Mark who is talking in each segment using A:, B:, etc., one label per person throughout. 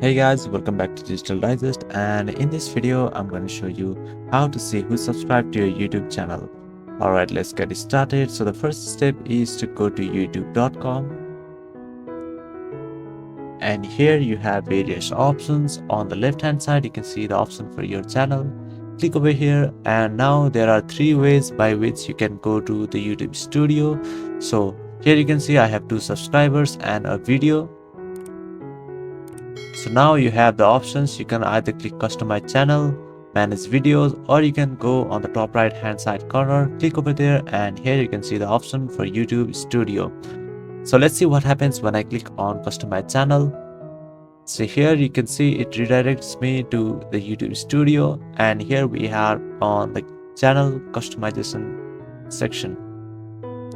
A: Hey guys, welcome back to Digital Digest, and in this video I'm going to show you how to see who subscribed to your YouTube channel. Alright, let's get started. So the first step is to go to youtube.com, and here you have various options. On the left hand side you can see the option for your channel. Click over here, and now there are three ways by which you can go to the YouTube studio. So here you can see I have 2 subscribers and a video. So now you have the options. You can either click customize channel, manage videos, or you can go on the top right hand side corner, click over there, and here you can see the option for YouTube studio. So let's see what happens when I click on customize channel. So here you can see it redirects me to the YouTube studio, and here we are on the channel customization section.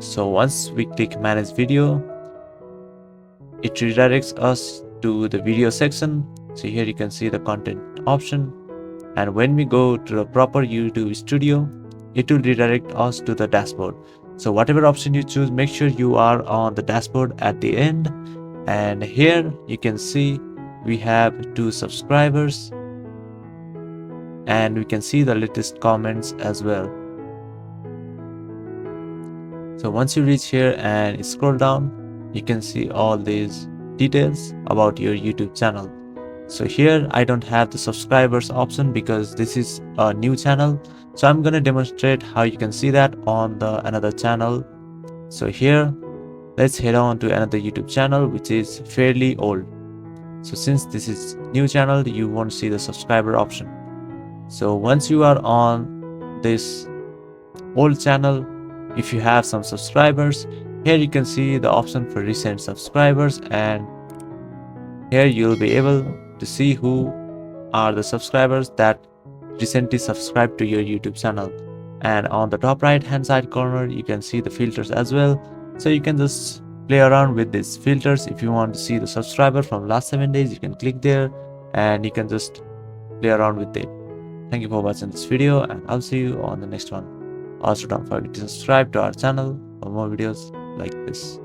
A: So once we click manage video, it redirects us to the video section. So here you can see the content option, and when we go to the proper YouTube studio, it will redirect us to the dashboard. So whatever option you choose, make sure you are on the dashboard at the end. And here you can see we have 2 subscribers, and we can see the latest comments as well. So once you reach here and scroll down, you can see all these details about your YouTube channel. So here I don't have the subscribers option because this is a new channel. So I'm gonna demonstrate how you can see that on the another channel. So here let's head on to another YouTube channel which is fairly old. So since this is new channel, you won't see the subscriber option. So once you are on this old channel, if you have some subscribers, here you can see the option for recent subscribers, and here you'll be able to see who are the subscribers that recently subscribed to your YouTube channel. And on the top right hand side corner you can see the filters as well. So you can just play around with these filters. If you want to see the subscriber from last 7 days, you can click there and you can just play around with it. Thank you for watching this video, and I'll see you on the next one. Also don't forget to subscribe to our channel for more videos like this.